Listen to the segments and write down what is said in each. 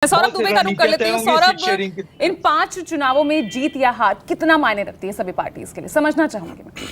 सौरभ दुबे का रुख कर लेते हैं। सौरभ, इन 5 चुनावों में जीत या हार कितना मायने रखती है सभी पार्टीज के लिए, समझना चाहूंगी मैं।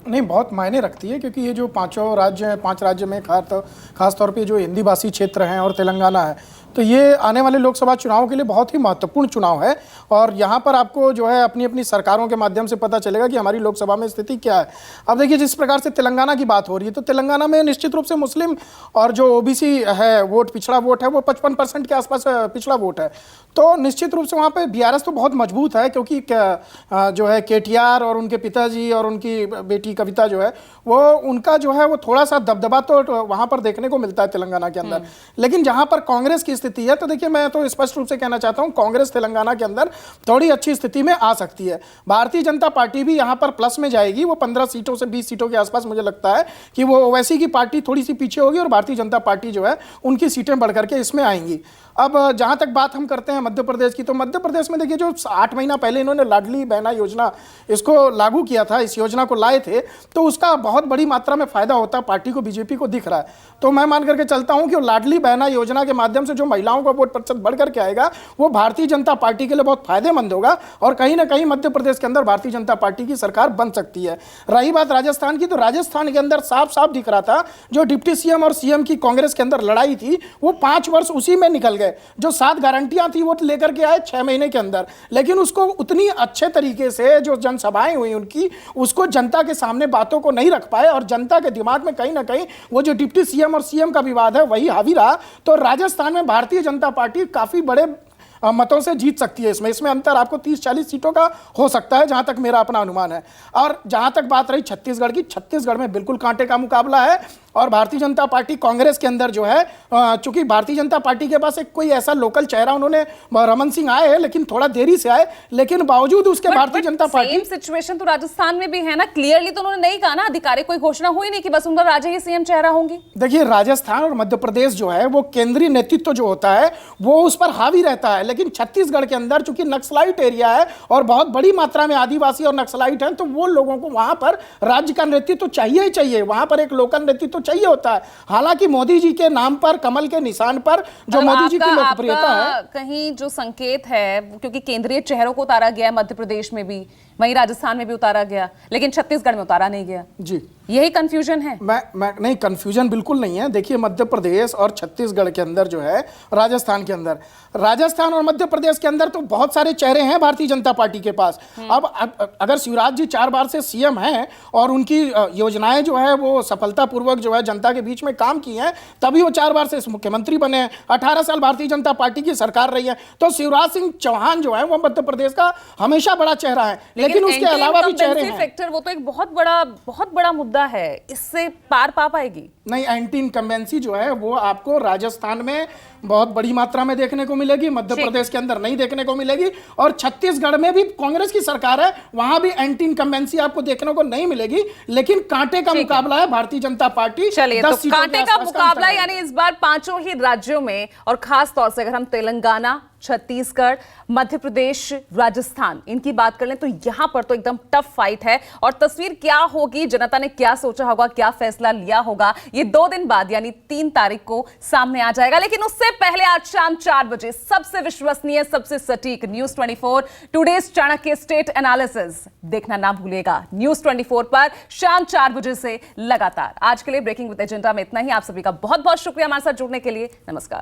नहीं, बहुत मायने रखती है, क्योंकि ये जो 5 राज्य हैं, 5 राज्य में खास तौर पे जो हिंदी भाषी क्षेत्र हैं और तेलंगाना है, तो ये आने वाले लोकसभा चुनाव के लिए बहुत ही महत्वपूर्ण चुनाव है। और यहाँ पर आपको जो है अपनी अपनी सरकारों के माध्यम से पता चलेगा कि हमारी लोकसभा में स्थिति क्या है। अब देखिए, जिस प्रकार से तेलंगाना की बात हो रही है, तो तेलंगाना में निश्चित रूप से मुस्लिम और जो ओबीसी है, वोट पिछड़ा वोट है, वो 55% के आसपास पिछड़ा वोट है। तो निश्चित रूप से वहाँ पर बीआरएस तो बहुत मजबूत है, क्योंकि जो है केटीआर और उनके पिताजी और उनकी बेटी कविता जो है, वो उनका जो है वो थोड़ा सा दबदबा तो वहाँ पर देखने को मिलता है तेलंगाना के अंदर। लेकिन जहाँ पर कांग्रेस की स्थिति है, तो देखिए, मैं तो स्पष्ट रूप से कहना चाहता हूँ, कांग्रेस तेलंगाना के अंदर थोड़ी अच्छी स्थिति में आ सकती है। भारतीय जनता पार्टी भी यहाँ पर प्लस में जाएगी, वो 15 सीटों से 20 सीटों के आसपास मुझे लगता है कि वो ओवैसी की पार्टी थोड़ी सी पीछे होगी और भारतीय जनता पार्टी जो है उनकी सीटें बढ़ करके इसमें आएंगी। अब जहाँ तक बात हम करते हैं मध्य प्रदेश की, तो मध्य प्रदेश में देखिए, जो 8 महीना पहले इन्होंने लाडली बहना योजना इसको लागू किया था, इस योजना को लाए थे, तो उसका बहुत बड़ी मात्रा में फायदा होता पार्टी को, बीजेपी को दिख रहा है। तो मैं मान करके चलता हूं कि लाडली बहना योजना के माध्यम से जो महिलाओं का वोट प्रतिशत बढ़ करके आएगा, वो भारतीय जनता पार्टी के लिए बहुत फायदेमंद होगा और कहीं ना कहीं मध्य प्रदेश के अंदर भारतीय जनता पार्टी की सरकार बन सकती है। रही बात राजस्थान की, तो राजस्थान के अंदर साफ साफ दिख रहा था, जो डिप्टी सीएम और सीएम की कांग्रेस के अंदर लड़ाई थी, वो 5 वर्ष उसी में निकल गए। जो 7 गारंटियां थी वो लेकर के आए 6 महीने के अंदर, लेकिन उसको उतनी अच्छे तरीके से जो जनसभाएं हुई उनकी, उसको जनता के सामने बातों को नहीं रख पाए और जनता के दिमाग में कहीं ना कहीं वो जो डिप्टी सीएम और सीएम का विवाद है वही हावी रहा। तो राजस्थान में भारतीय जनता पार्टी काफी बड़े मतों से जीत सकती है। इसमें अंतर आपको 30-40 सीटों का हो सकता है, जहां तक मेरा अपना अनुमान है। और जहां तक बात रही छत्तीसगढ़ की, छत्तीसगढ़ में बिल्कुल कांटे का मुकाबला है और भारतीय जनता पार्टी कांग्रेस के अंदर जो है, चूंकि भारतीय जनता पार्टी के पास एक कोई ऐसा लोकल चेहरा, उन्होंने रमन सिंह आए हैं लेकिन थोड़ा देरी से आए, लेकिन बावजूद उसके भारतीय जनता पार्टी सिचुएशन तो राजस्थान में भी है ना। क्लियरली तो उन्होंने नहीं कहा ना, आधिकारिक कोई घोषणा हुई नहीं कि बस उनका राजा ही सीएम चेहरा होंगी। देखिए, राजस्थान और मध्य प्रदेश जो है वो केंद्रीय नेतृत्व जो होता है वो उस पर हावी रहता है, लेकिन छत्तीसगढ़ के अंदर चूंकि नक्सलाइट एरिया है और बहुत बड़ी मात्रा में आदिवासी और नक्सलाइट हैं, तो वो लोगों को वहां पर राज्य का नेतृत्व तो चाहिए ही चाहिए, वहां पर एक लोकल नेतृत्व तो चाहिए होता है। हालांकि मोदी जी के नाम पर, कमल के निशान पर जो मोदी जी की लोकप्रियता है, कहीं जो संकेत है, क्योंकि केंद्रीय चेहरों को उतारा गया मध्य प्रदेश में भी, वहीं राजस्थान में भी उतारा गया, लेकिन छत्तीसगढ़ में उतारा नहीं गया जी, यही कंफ्यूजन है। मैं नहीं, कंफ्यूजन बिल्कुल नहीं है। देखिए, मध्य प्रदेश और छत्तीसगढ़ के अंदर जो है, राजस्थान के अंदर, राजस्थान और मध्य प्रदेश के अंदर तो बहुत सारे चेहरे हैं भारतीय जनता पार्टी के पास। अब अगर शिवराज जी 4 बार से सीएम हैं और उनकी योजनाएं जो है वो सफलतापूर्वक जो है जनता के बीच में काम की हैं, तभी वो 4 बार से मुख्यमंत्री बने। 18 साल भारतीय जनता पार्टी की सरकार रही है, तो शिवराज सिंह चौहान जो है वो मध्य प्रदेश का हमेशा बड़ा चेहरा है, लेकिन उसके अलावा भी चेहरे हैं। फैक्टर वो तो एक बहुत बड़ा मुद्दा है, इससे पार पा पाएगी? नहीं, एंटी इनकम्बेंसी जो है वो आपको राजस्थान में बहुत बड़ी मात्रा में देखने को मिलेगी, मध्य प्रदेश के अंदर नहीं देखने को मिलेगी, और छत्तीसगढ़ में भी कांग्रेस की सरकार है, वहां भी एंटी इनकम्बेंसी आपको देखने को नहीं मिलेगी, लेकिन कांटे का मुकाबला है भारतीय जनता पार्टी। चलिए, तो कांटे का मुकाबला यानी इस बार 5 ही राज्यों में, और खास तौर से अगर हम तेलंगाना, छत्तीसगढ़, मध्य प्रदेश, राजस्थान इनकी बात कर लें, तो यहां पर तो एकदम टफ फाइट है। और तस्वीर क्या होगी, जनता ने क्या सोचा होगा, क्या फैसला लिया होगा, ये 2 दिन बाद यानी 3 तारीख को सामने आ जाएगा। लेकिन उससे पहले आज शाम 4 बजे सबसे विश्वसनीय, सबसे सटीक news 24 today's Chanakya state analysis देखना ना भूलिएगा। न्यूज 24 पर शाम 4 बजे से लगातार। आज के लिए ब्रेकिंग विद एजेंडा में इतना ही। आप सभी का बहुत बहुत शुक्रिया हमारे साथ जुड़ने के लिए। नमस्कार।